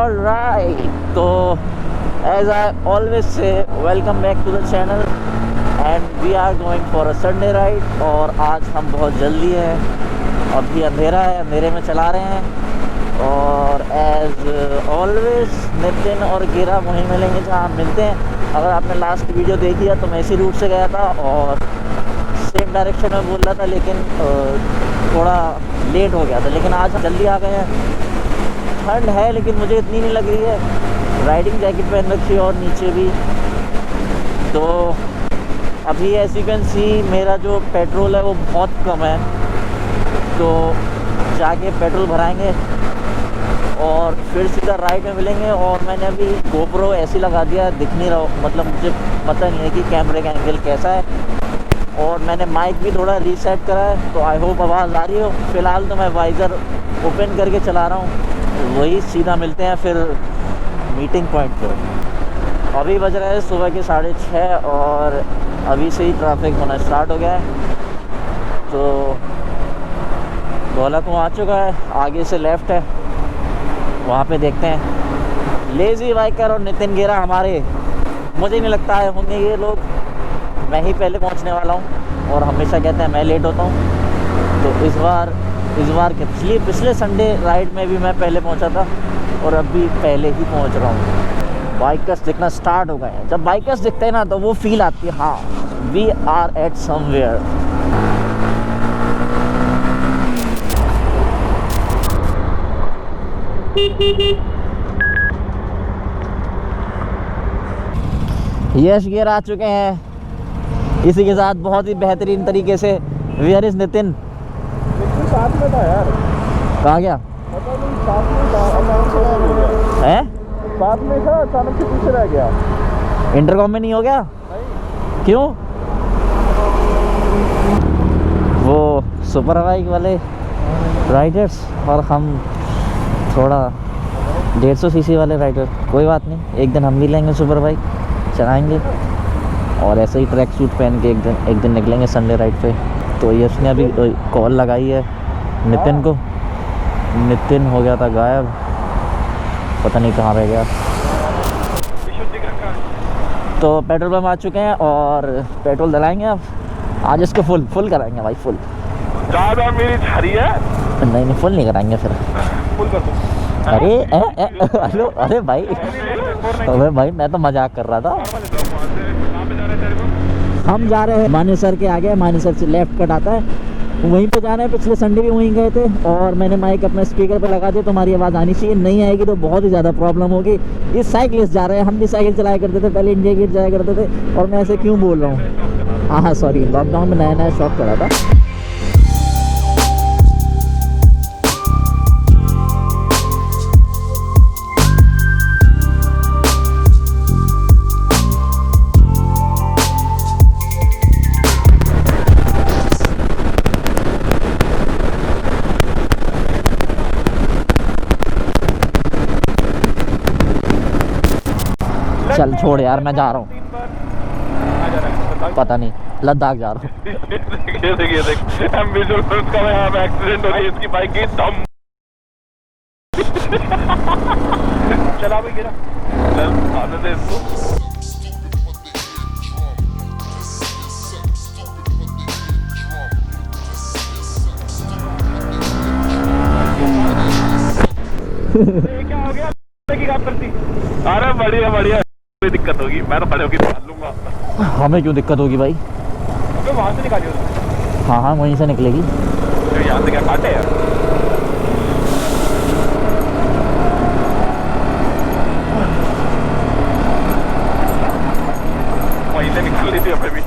Alright, तो as I always say, welcome back to the channel and we are going for a Sunday ride। और आज हम बहुत जल्दी है, अभी अंधेरा है, अंधेरे में चला रहे हैं। और as always नितिन और गिरा वहीं मिलेंगे जहाँ हम मिलते हैं। अगर आपने लास्ट वीडियो देखी है तो मैं इसी रूट से गया था और सेम डायरेक्शन में बोल रहा था, लेकिन थोड़ा लेट हो गया था। लेकिन आज हम जल्दी आ गए हैं। ठंड है लेकिन मुझे इतनी नहीं लग रही है, राइडिंग जैकेट पहन रखी है और नीचे भी। तो अभी एज यू कैन सी मेरा जो पेट्रोल है वो बहुत कम है, तो जाके पेट्रोल भराएंगे और फिर सीधा राइड में मिलेंगे। और मैंने अभी गोप्रो ऐसे लगा दिया, दिख नहीं रहा, मतलब मुझे पता नहीं है कि कैमरे का एंगल कैसा है। और मैंने माइक भी थोड़ा रीसेट करा है, तो आई होप आवाज़ आ रही हो। फ़िलहाल तो मैं वाइज़र ओपन करके चला रहा हूँ, वही सीधा मिलते हैं फिर मीटिंग पॉइंट पर। अभी बज रहा है सुबह के 6:30 और अभी से ही ट्रैफिक होना स्टार्ट हो गया है। तो गोला को आ चुका है, आगे से लेफ़्ट है, वहाँ पे देखते हैं। लेज़ी बाइकर और नितिन गेरा हमारे, मुझे नहीं लगता है होंगे ये लोग। मैं ही पहले पहुंचने वाला हूं और हमेशा कहते हैं मैं लेट होता हूं। तो इस बार के पिछले संडे राइड में भी मैं पहले पहुंचा था और अब भी पहले ही पहुंच रहा हूं। बाइकर्स दिखना स्टार्ट हो गए हैं। जब बाइकर्स दिखते हैं ना तो वो फील आती है, हाँ वी आर एट समवेयर। यश गियर आ चुके हैं। इसी के साथ बहुत ही बेहतरीन तरीके से वेयर इज नितिन। साथ में था यार, कहाँ गया? पता नहीं, साथ में था, अचानक से गायब हो गया। हैं? साथ में था, अचानक से पीछे रह गया। इंटरकॉम में नहीं हो गया? नहीं। क्यों? वो सुपर बाइक वाले राइडर्स और हम थोड़ा 150 सीसी वाले राइडर। कोई बात नहीं, एक दिन हम भी लेंगे सुपर बाइक, चलाएंगे और ऐसे ही ट्रैक सूट पहन के एक दिन निकलेंगे संडे राइड पे। तो यश ने अभी कॉल लगाई है नितिन को। नितिन हो गया था गायब, पता नहीं कहाँ रह गया। तो पेट्रोल पंप आ चुके हैं और पेट्रोल डलाएंगे। अब आज इसको फुल कराएंगे भाई, फुल। ज़्यादा मेरी झाड़ी है। नहीं फुल नहीं कराएंगे फिर। फुल कर दो। अरे हेलो, अरे भाई मैं तो मजाक कर रहा था। हम जा रहे हैं मानेसर के आगे, मानेसर से लेफ्ट कट आता है, वहीं पे जाना है। पिछले संडे भी वहीं गए थे और मैंने माइक अपने स्पीकर पे लगा दिया, तो हमारी आवाज़ आनी चाहिए। नहीं आएगी तो बहुत ही ज़्यादा प्रॉब्लम होगी। ये साइकिलिस्ट जा रहे हैं, हम भी साइकिल चलाया करते थे पहले, इंडिया गेट जाया करते थे। और मैं ऐसे क्यों बोल रहा हूँ? हाँ सॉरी, लॉकडाउन में नया शौक करा था। चल छोड़ यार, मैं जा रहा हूँ। पता नहीं, लद्दाख जा रहा हूँ। एक्सीडेंट हो गई इसकी बाइक की दम। चला भाई गिरा, चल आने दे इसको। क्या हो गया की बात करती? अरे बढ़िया, कोई दिक्कत होगी मैं तो खड़े होकर निकाल लूंगा। हमें क्यों दिक्कत होगी भाई? तो वहाँ से निकालियो। हाँ वहीं से निकलेगी। तो यहाँ से क्या काटे यार? वहीं से निकाल ली थी हमें भी।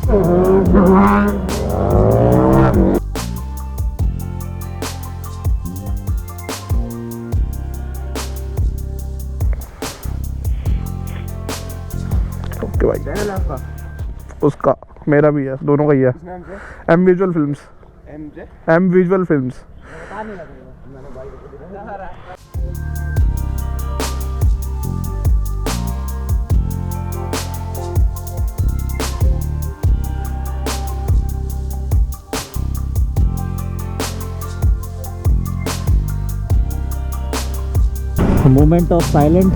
ओके भाई, उसका मेरा भी है, दोनों का ही है। M visual films. M visual films. moment of silence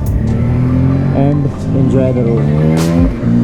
and enjoy the road.